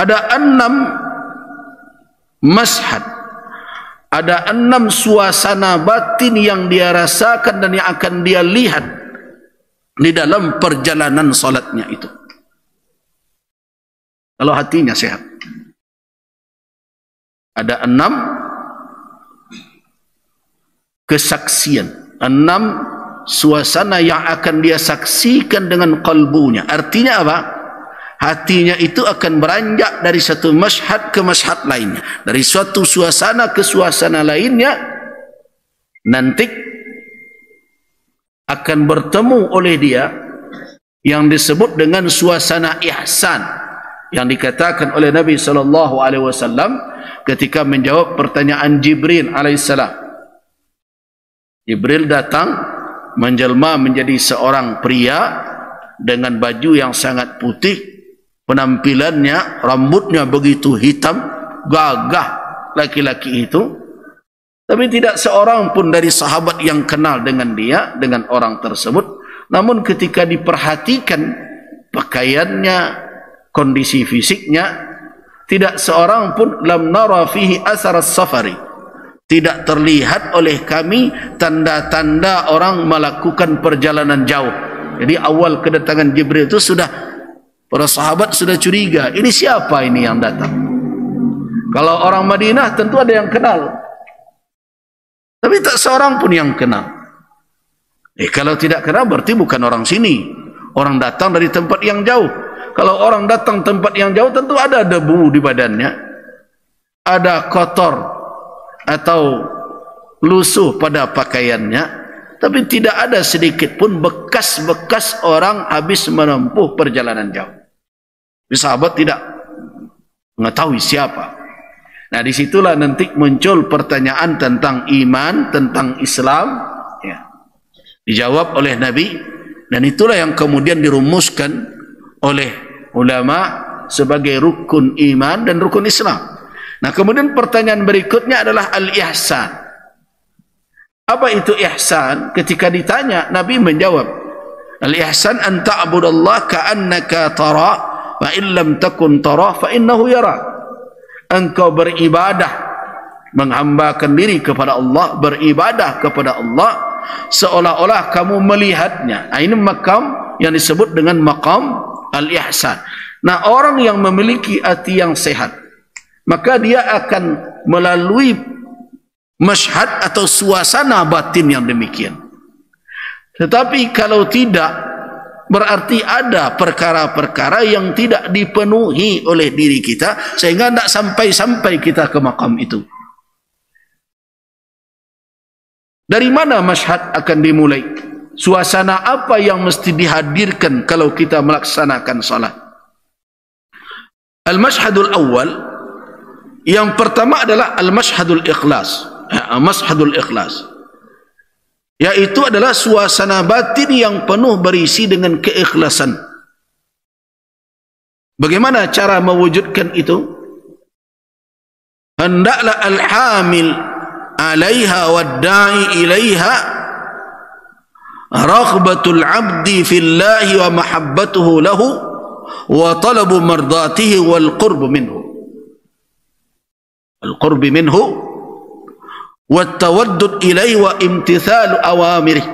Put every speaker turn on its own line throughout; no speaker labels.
Ada 6 mashhad, ada 6 suasana batin yang dia rasakan dan yang akan dia lihat di dalam perjalanan salatnya itu. Kalau hatinya sehat. Ada 6 kesaksian, 6 suasana yang akan dia saksikan dengan kalbunya. Artinya apa? Hatinya itu akan beranjak dari satu masyhad ke masyhad lainnya, dari suatu suasana ke suasana lainnya. Nanti akan bertemu oleh dia yang disebut dengan suasana ihsan, yang dikatakan oleh Nabi SAW ketika menjawab pertanyaan Jibril alaihissalam. Jibril datang menjelma menjadi seorang pria dengan baju yang sangat putih, penampilannya, rambutnya begitu hitam, gagah laki-laki itu. Tapi tidak seorang pun dari sahabat yang kenal dengan dia, dengan orang tersebut. Namun ketika diperhatikan pakaiannya, kondisi fisiknya, tidak seorang pun lam nara fihi asar as-safari, tidak terlihat oleh kami tanda-tanda orang melakukan perjalanan jauh. Jadi awal kedatangan Jibril itu sudah para sahabat sudah curiga, ini siapa ini yang datang? Kalau orang Madinah tentu ada yang kenal, tapi tak seorang pun yang kenal. Kalau tidak kenal berarti bukan orang sini, orang datang dari tempat yang jauh. Kalau orang datang tempat yang jauh tentu ada debu di badannya, ada kotor atau lusuh pada pakaiannya, tapi tidak ada sedikit pun bekas-bekas orang habis menempuh perjalanan jauh. Sahabat tidak mengetahui siapa. Nah, disitulah nanti muncul pertanyaan tentang iman, tentang Islam, ya. Dijawab oleh Nabi, dan itulah yang kemudian dirumuskan oleh ulama sebagai rukun iman dan rukun Islam. Nah, kemudian pertanyaan berikutnya adalah al-ihsan. Apa itu ihsan? Ketika ditanya, Nabi menjawab, al-ihsan an ta'budallaha ka'annaka tara wa in lam takun tara fa innahu yara. Engkau beribadah, menghambakan diri kepada Allah, beribadah kepada Allah seolah-olah kamu melihatnya. Ini makam yang disebut dengan makam al-ihsan. Nah, orang yang memiliki hati yang sehat, maka dia akan melalui masyhad atau suasana batin yang demikian. Tetapi kalau tidak, berarti ada perkara-perkara yang tidak dipenuhi oleh diri kita sehingga tidak sampai-sampai kita ke makam itu. Dari mana masyhad akan dimulai? Suasana apa yang mesti dihadirkan kalau kita melaksanakan salat? Al-masyhadul awal, yang pertama adalah al-masyhadul ikhlas. Masyhadul ikhlas, yaitu adalah suasana batin yang penuh berisi dengan keikhlasan. Bagaimana cara mewujudkan itu? Hendaklah al-hamil alaiha wad-da'i ilaiha raghbatul abdi fillahi wa mahabbatuhu lahu wa talabu mardatihi wal qurbu minhu. Al-qurbi minhu wa tawaddud ilaihi wa imtithalu awamirih.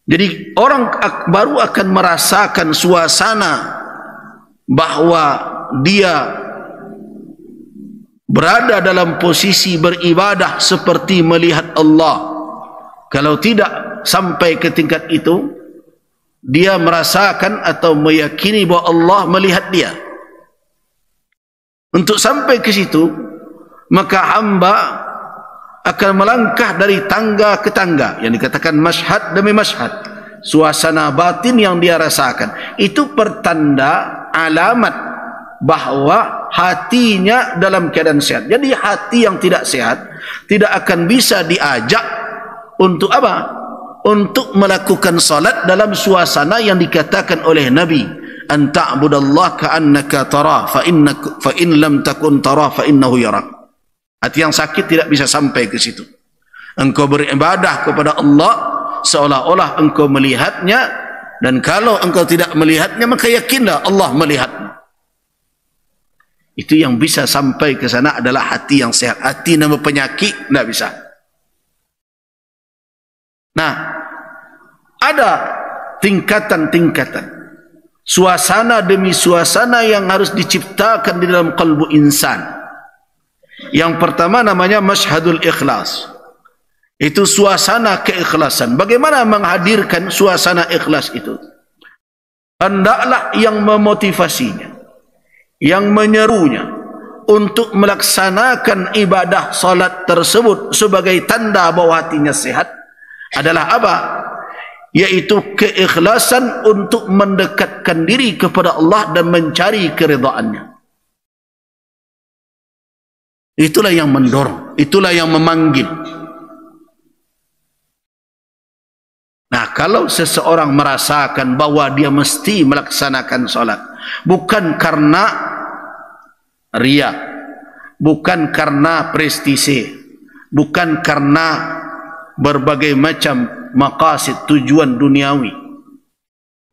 Jadi orang baru akan merasakan suasana bahwa dia berada dalam posisi beribadah seperti melihat Allah. Kalau tidak sampai ke tingkat itu, dia merasakan atau meyakini bahwa Allah melihat dia. Untuk sampai ke situ, maka hamba akan melangkah dari tangga ke tangga, yang dikatakan masyhad demi masyhad. Suasana batin yang dia rasakan itu pertanda alamat bahwa hatinya dalam keadaan sehat. Jadi hati yang tidak sehat tidak akan bisa diajak untuk apa? Untuk melakukan salat dalam suasana yang dikatakan oleh Nabi, an ta'budallaha ka'annaka tara fa in lam takun tara fa innahu yarak. Hati yang sakit tidak bisa sampai ke situ. Engkau beribadah kepada Allah seolah-olah engkau melihatnya, dan kalau engkau tidak melihatnya maka yakinlah Allah melihatmu. Itu yang bisa sampai ke sana adalah hati yang sehat. Hati nama penyakit, tidak bisa. Nah, ada tingkatan-tingkatan, suasana demi suasana yang harus diciptakan di dalam kalbu insan. Yang pertama namanya masyhadul ikhlas. Itu suasana keikhlasan. Bagaimana menghadirkan suasana ikhlas itu? Hendaklah yang memotivasinya, yang menyerunya untuk melaksanakan ibadah salat tersebut sebagai tanda bahwa hatinya sehat adalah apa? Yaitu keikhlasan untuk mendekatkan diri kepada Allah dan mencari keridhaannya. Itulah yang mendorong, itulah yang memanggil. Nah, kalau seseorang merasakan bahwa dia mesti melaksanakan salat bukan karena riya, bukan karena prestise, bukan karena berbagai macam maqasid, tujuan duniawi,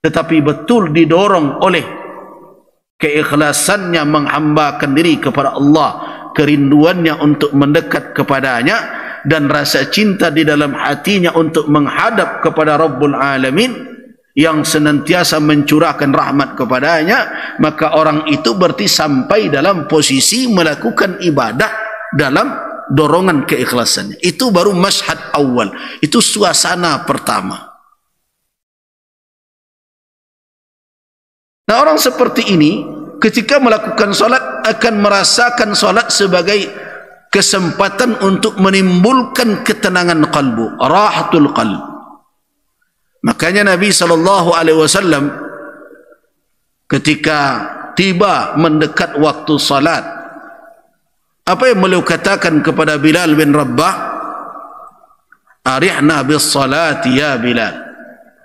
tetapi betul didorong oleh keikhlasannya menghambakan diri kepada Allah, kerinduannya untuk mendekat kepadanya, dan rasa cinta di dalam hatinya untuk menghadap kepada Rabbul Alamin yang senantiasa mencurahkan rahmat kepadanya, maka orang itu berarti sampai dalam posisi melakukan ibadah dalam dorongan keikhlasannya. Itu baru masyhad awal, itu suasana pertama. Nah, orang seperti ini ketika melakukan salat akan merasakan salat sebagai kesempatan untuk menimbulkan ketenangan kalbu, rahatul qalb. Makanya Nabi SAW ketika tiba mendekat waktu salat, apa yang beliau katakan kepada Bilal bin Rabah? Arihna bis salati ya Bilal.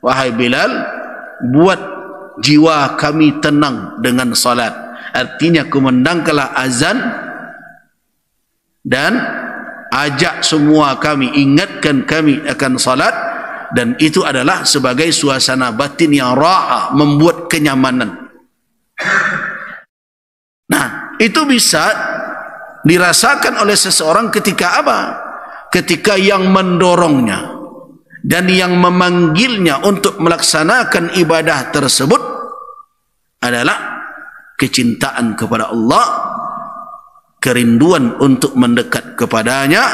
Wahai Bilal, buat jiwa kami tenang dengan salat. Artinya kumandangkanlah azan dan ajak semua kami, ingatkan kami akan salat, dan itu adalah sebagai suasana batin yang raha, membuat kenyamanan. Nah, itu bisa dirasakan oleh seseorang ketika apa? Ketika yang mendorongnya dan yang memanggilnya untuk melaksanakan ibadah tersebut adalah kecintaan kepada Allah, kerinduan untuk mendekat kepadanya,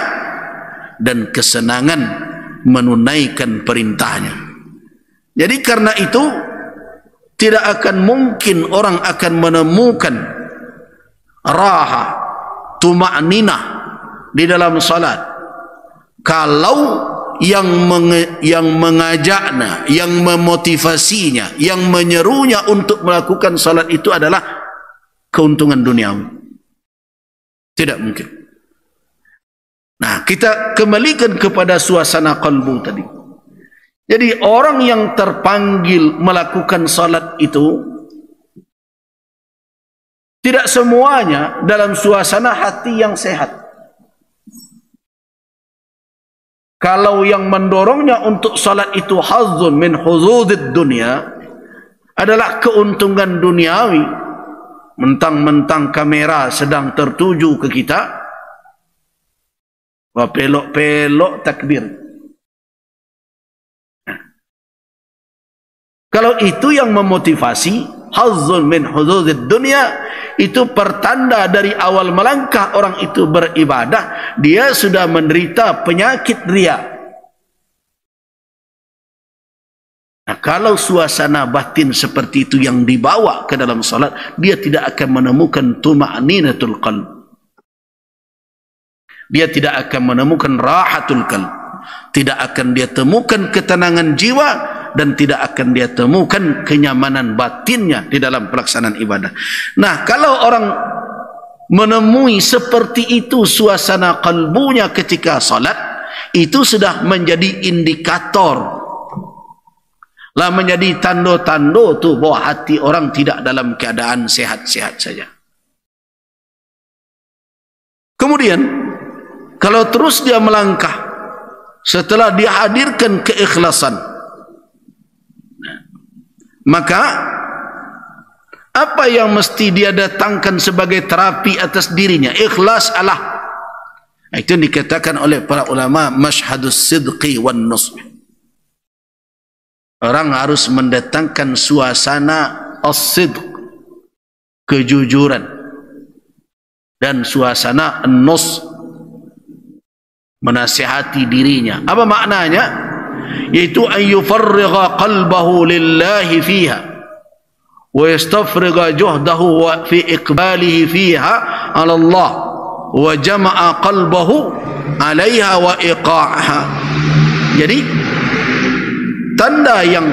dan kesenangan menunaikan perintahnya. Jadi karena itu tidak akan mungkin orang akan menemukan raha, tuma'ninah di dalam salat kalau yang mengajaknya, yang memotivasinya, yang menyerunya untuk melakukan salat itu adalah keuntungan duniawi. Tidak mungkin. Nah, kita kembalikan kepada suasana kalbu tadi. Jadi orang yang terpanggil melakukan salat itu tidak semuanya dalam suasana hati yang sehat. Kalau yang mendorongnya untuk salat itu hazzun min huzudid dunia, adalah keuntungan duniawi, mentang-mentang kamera sedang tertuju ke kita, wah pelok-pelok takbir. Kalau itu yang memotivasi, hazzun min huzudid dunia, itu pertanda dari awal melangkah orang itu beribadah, dia sudah menderita penyakit riya. Nah, kalau suasana batin seperti itu yang dibawa ke dalam salat, dia tidak akan menemukan tuma'ninatul qalb. Dia tidak akan menemukan rahatul qalb. Tidak akan dia temukan ketenangan jiwa, dan tidak akan dia temukan kenyamanan batinnya di dalam pelaksanaan ibadah. Nah, kalau orang menemui seperti itu suasana kalbunya ketika salat, itu sudah menjadi indikator lah, menjadi tanda-tanda tu bahwa hati orang tidak dalam keadaan sehat-sehat saja. Kemudian kalau terus dia melangkah setelah dihadirkan keikhlasan, maka Apa yang mesti dia datangkan sebagai terapi atas dirinya? Ikhlas Allah. Itu dikatakan oleh para ulama masyhadus sidqi wan nusb. Orang harus mendatangkan suasana as-sidq, kejujuran, dan suasana an-nus, menasihati dirinya. Apa maknanya? Yaitu an yufarrigha qalbahu lillahi fiha wa yastafriga juhdahu fi iqbalihi fiha ala Allah wa jama'a qalbahu alaiha wa iqa'aha. Jadi tanda yang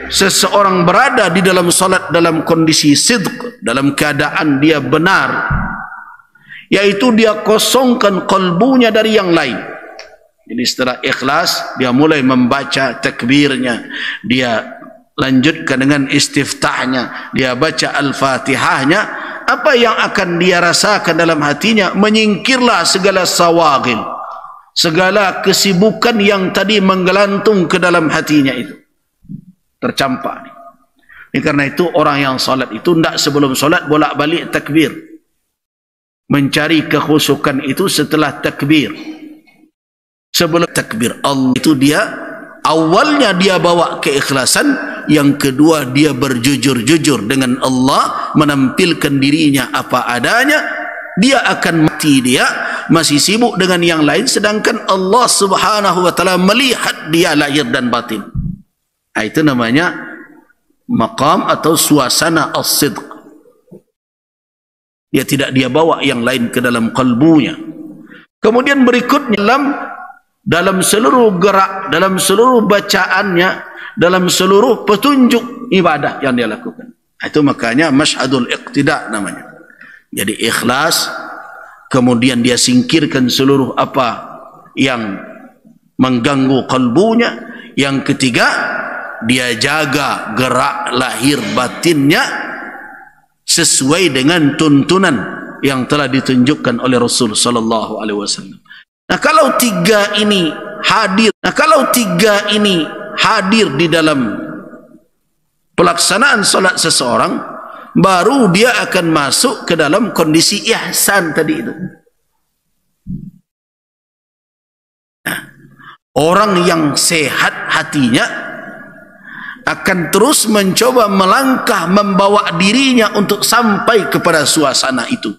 seseorang berada di dalam salat dalam kondisi sidq, dalam keadaan dia benar, yaitu dia kosongkan kalbunya dari yang lain. Jadi setelah ikhlas, dia mulai membaca takbirnya, dia lanjutkan dengan istiftahnya, dia baca al-fatihahnya. Apa yang akan dia rasakan dalam hatinya? Menyingkirlah segala sawagil, segala kesibukan yang tadi menggelantung ke dalam hatinya itu tercampak. Ini karena itu orang yang salat itu tidak sebelum salat bolak-balik takbir, mencari kekhusukan itu setelah takbir. Sebelum takbir Allah itu dia awalnya dia bawa keikhlasan, yang kedua dia berjujur-jujur dengan Allah, menampilkan dirinya apa adanya. Dia akan mati, dia masih sibuk dengan yang lain, sedangkan Allah Subhanahu wa taala melihat dia lahir dan batin. Itu namanya maqam atau suasana as-sidq. Dia tidak dia bawa yang lain ke dalam kalbunya. Kemudian berikutnya dalam seluruh gerak, dalam seluruh bacaannya, dalam seluruh petunjuk ibadah yang dia lakukan. Itu makanya masyhadul iqtida namanya. Jadi ikhlas, kemudian dia singkirkan seluruh apa yang mengganggu kalbunya. Yang ketiga, dia jaga gerak lahir batinnya sesuai dengan tuntunan yang telah ditunjukkan oleh Rasul sallallahu alaihi wasallam. Nah, kalau tiga ini hadir di dalam pelaksanaan salat seseorang, baru dia akan masuk ke dalam kondisi ihsan tadi itu. Nah, orang yang sehat hatinya akan terus mencoba melangkah membawa dirinya untuk sampai kepada suasana itu.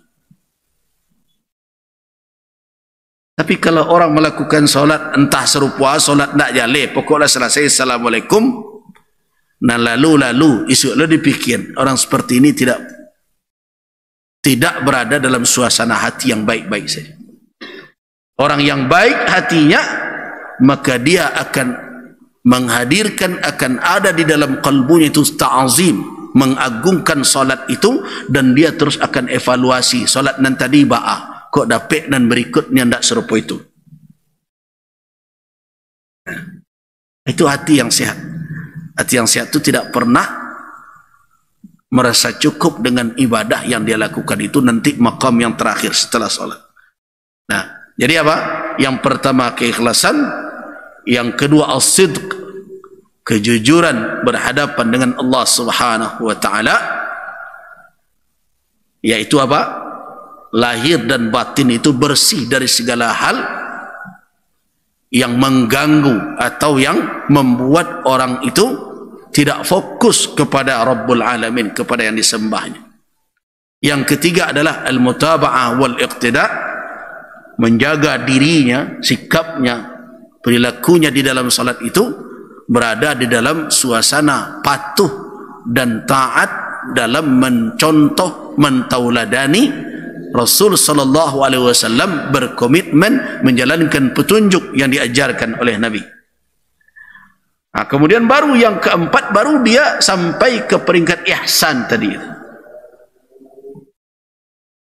Tapi kalau orang melakukan solat, entah serupa solat tak jale, pokoklah selesai assalamualaikum, nah lalu esok lalu dipikir orang seperti ini tidak berada dalam suasana hati yang baik-baik saja. Orang yang baik hatinya, maka dia akan menghadirkan, akan ada di dalam kalbunya itu ta'azim, mengagungkan solat itu, dan dia terus akan evaluasi solat nan tadi ba'ah, kok dapat dan berikutnya tidak serupa itu. Itu hati yang sehat. Hati yang sehat itu tidak pernah merasa cukup dengan ibadah yang dia lakukan itu nanti maqam yang terakhir setelah sholat. Nah, jadi apa? Yang pertama keikhlasan, yang kedua as-sidq, kejujuran berhadapan dengan Allah Subhanahu wa taala, yaitu apa? Lahir dan batin itu bersih dari segala hal yang mengganggu atau yang membuat orang itu tidak fokus kepada Rabbul Alamin, kepada yang disembahnya. Yang ketiga adalah al-mutaba'ah wal iqtida, menjaga dirinya, sikapnya, perilakunya di dalam salat itu berada di dalam suasana patuh dan taat dalam mencontoh, mentauladani Rasul sallallahu alaihi wasallam, berkomitmen menjalankan petunjuk yang diajarkan oleh Nabi. Nah, kemudian baru yang keempat, baru dia sampai ke peringkat ihsan tadi.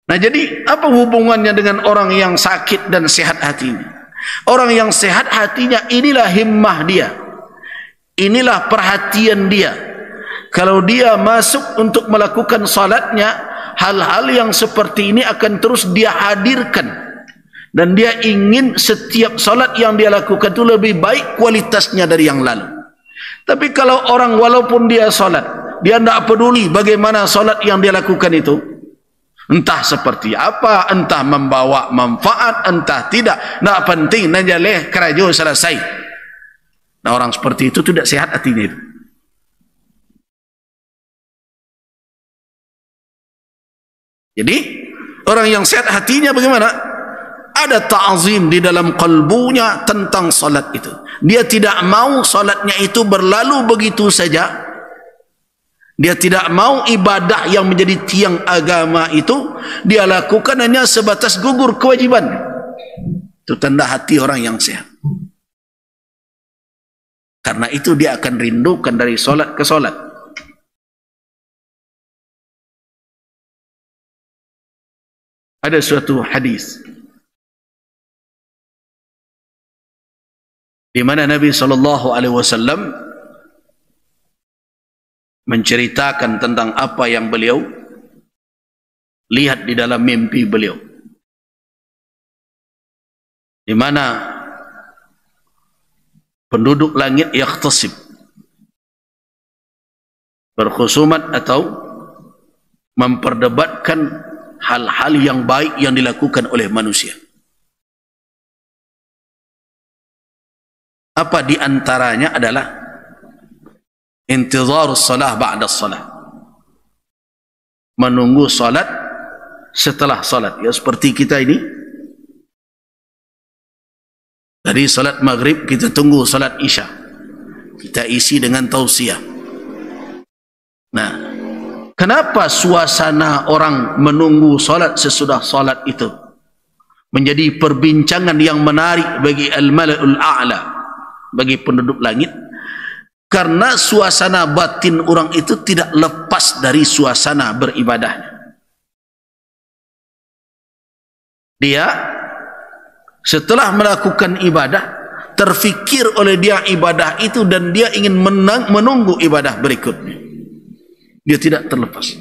Nah, jadi apa hubungannya dengan orang yang sakit dan sehat hatinya? Orang yang sehat hatinya, inilah himmah dia, inilah perhatian dia. Kalau dia masuk untuk melakukan salatnya, hal-hal yang seperti ini akan terus dia hadirkan, dan dia ingin setiap salat yang dia lakukan itu lebih baik kualitasnya dari yang lalu. Tapi kalau orang walaupun dia salat, dia tidak peduli bagaimana solat yang dia lakukan itu. Entah seperti apa, entah membawa manfaat, entah tidak. Tak penting, najaleh kerajo selesai. Nah, orang seperti itu tidak sehat hatinya itu. Jadi, orang yang sehat hatinya bagaimana? Ada ta'zim di dalam kalbunya tentang salat itu. Dia tidak mau salatnya itu berlalu begitu saja. Dia tidak mau ibadah yang menjadi tiang agama itu dia lakukan hanya sebatas gugur kewajiban. Itu tanda hati orang yang sehat. Karena itu dia akan rindukan dari solat ke solat. Ada suatu hadis di mana Nabi SAW menceritakan tentang apa yang beliau lihat di dalam mimpi beliau, di mana penduduk langit yakhtasib, berkhusumat atau memperdebatkan hal-hal yang baik yang dilakukan oleh manusia. Apa di antaranya adalah intizarus salah ba'da salah, menunggu salat setelah salat. Ya, seperti kita ini dari salat maghrib kita tunggu salat isya, kita isi dengan tausiah. Nah, kenapa suasana orang menunggu salat sesudah salat itu menjadi perbincangan yang menarik bagi al-mala'ul a'la, bagi penduduk langit? Karena suasana batin orang itu tidak lepas dari suasana beribadahnya. Dia setelah melakukan ibadah, terfikir oleh dia ibadah itu dan dia ingin menunggu ibadah berikutnya. Dia tidak terlepas.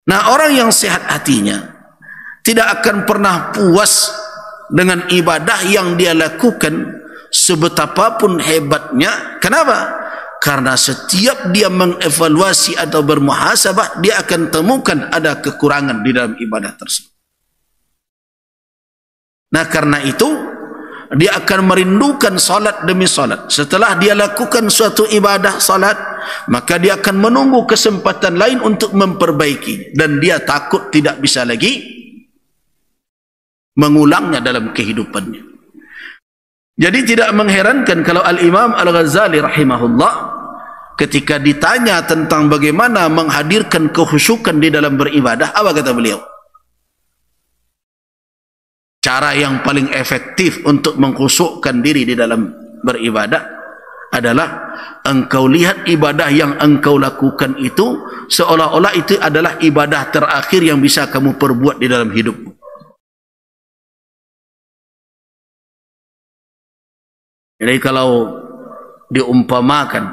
Nah, orang yang sehat hatinya tidak akan pernah puas dengan ibadah yang dia lakukan sebetapapun hebatnya. Kenapa? Karena setiap dia mengevaluasi atau bermuhasabah, dia akan temukan ada kekurangan di dalam ibadah tersebut. Nah, karena itu dia akan merindukan salat demi salat. Setelah dia lakukan suatu ibadah salat, maka dia akan menunggu kesempatan lain untuk memperbaiki, dan dia takut tidak bisa lagi mengulangnya dalam kehidupannya. Jadi tidak mengherankan kalau Al-Imam Al-Ghazali rahimahullah ketika ditanya tentang bagaimana menghadirkan kekhusyukan di dalam beribadah, apa kata beliau? Cara yang paling efektif untuk mengkhusyukkan diri di dalam beribadah adalah engkau lihat ibadah yang engkau lakukan itu seolah-olah itu adalah ibadah terakhir yang bisa kamu perbuat di dalam hidupmu. Jadi kalau diumpamakan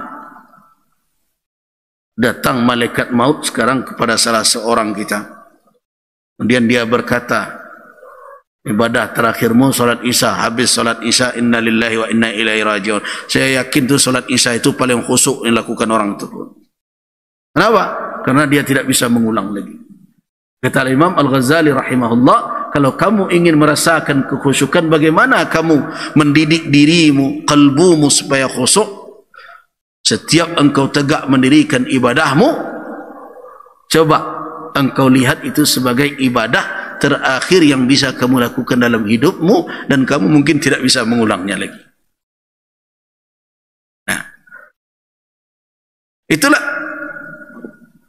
datang malaikat maut sekarang kepada salah seorang kita, kemudian dia berkata, ibadah terakhirmu salat isya, habis salat isya inna lillahi wa inna ilaihi rajiun. Saya yakin tu salat isya itu paling khusyuk yang dilakukan orang itu. Kenapa? Karena dia tidak bisa mengulang lagi. Kata Imam Al-Ghazali rahimahullah, kalau kamu ingin merasakan kekhusyukan, bagaimana kamu mendidik dirimu, kalbumu supaya khusyuk? Setiap engkau tegak mendirikan ibadahmu, coba engkau lihat itu sebagai ibadah terakhir yang bisa kamu lakukan dalam hidupmu, dan kamu mungkin tidak bisa mengulangnya lagi. Nah, itulah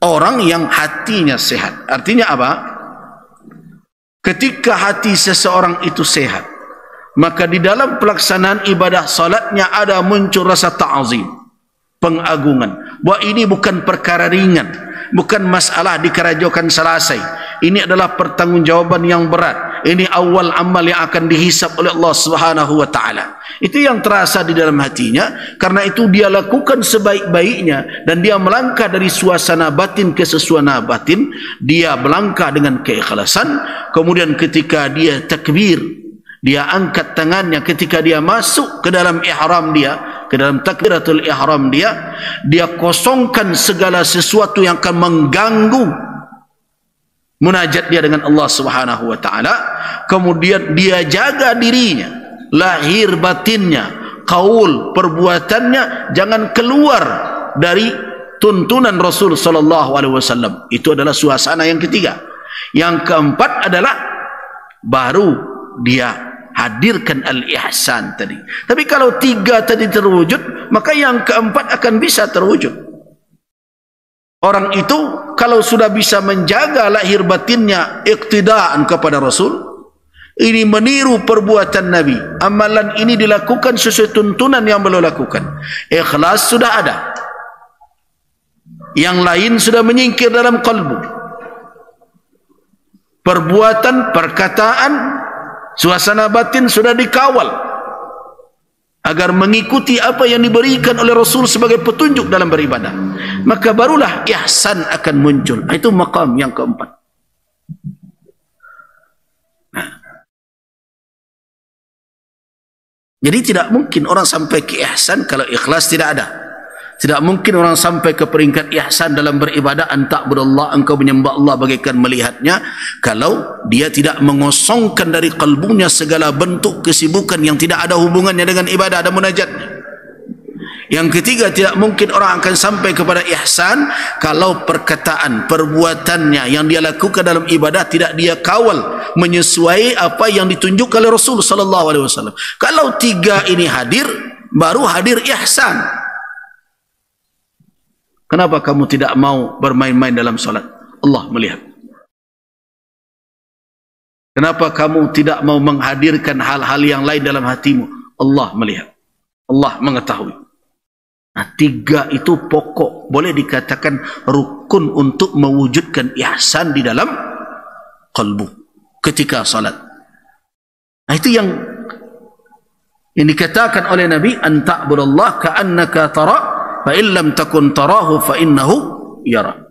orang yang hatinya sehat. Artinya apa? Ketika hati seseorang itu sehat, maka di dalam pelaksanaan ibadah salatnya ada muncul rasa ta'zim, pengagungan. Bahwa ini bukan perkara ringan, bukan masalah dikerajokan selesai. Ini adalah pertanggungjawaban yang berat. Ini awal amal yang akan dihisab oleh Allah Subhanahu wa taala. Itu yang terasa di dalam hatinya. Karena itu dia lakukan sebaik-baiknya, dan dia melangkah dari suasana batin ke suasana batin. Dia melangkah dengan keikhlasan. Kemudian ketika dia takbir, dia angkat tangannya ketika dia masuk ke dalam ihram dia, ke dalam takbiratul ihram dia kosongkan segala sesuatu yang akan mengganggu munajat dia dengan Allah Subhanahu wa taala. Kemudian dia jaga dirinya, lahir batinnya, qaul, perbuatannya jangan keluar dari tuntunan Rasul sallallahu alaihi wasallam. Itu adalah suasana yang ketiga. Yang keempat adalah baru dia hadirkan al-ihsan tadi. Tapi kalau tiga tadi terwujud, maka yang keempat akan bisa terwujud. Orang itu kalau sudah bisa menjaga lahir batinnya iqtidaan kepada Rasul, ini meniru perbuatan Nabi, amalan ini dilakukan sesuai tuntunan yang beliau lakukan, ikhlas sudah ada, yang lain sudah menyingkir dalam kalbu, perbuatan, perkataan, suasana batin sudah dikawal agar mengikuti apa yang diberikan oleh Rasul sebagai petunjuk dalam beribadah, maka barulah ihsan akan muncul. Itu maqam yang keempat. Jadi tidak mungkin orang sampai ke ihsan kalau ikhlas tidak ada. Tidak mungkin orang sampai ke peringkat ihsan dalam beribadah, anta'budallah, engkau menyembah Allah bagaikan melihatnya, kalau dia tidak mengosongkan dari kalbunya segala bentuk kesibukan yang tidak ada hubungannya dengan ibadah dan munajatnya. Yang ketiga, tidak mungkin orang akan sampai kepada ihsan kalau perkataan, perbuatannya yang dia lakukan dalam ibadah tidak dia kawal menyesuai apa yang ditunjukkan oleh Rasul sallallahu alaihi wasallam. Kalau tiga ini hadir, baru hadir ihsan. Kenapa kamu tidak mau bermain-main dalam solat? Allah melihat. Kenapa kamu tidak mau menghadirkan hal-hal yang lain dalam hatimu? Allah melihat. Allah mengetahui. Nah, tiga itu pokok, boleh dikatakan rukun untuk mewujudkan ihsan di dalam qalbu ketika salat. Nah, itu yang dikatakan oleh Nabi, an ta'budallah ka'annaka tara fa in lam takun tarahu fa innahu yara.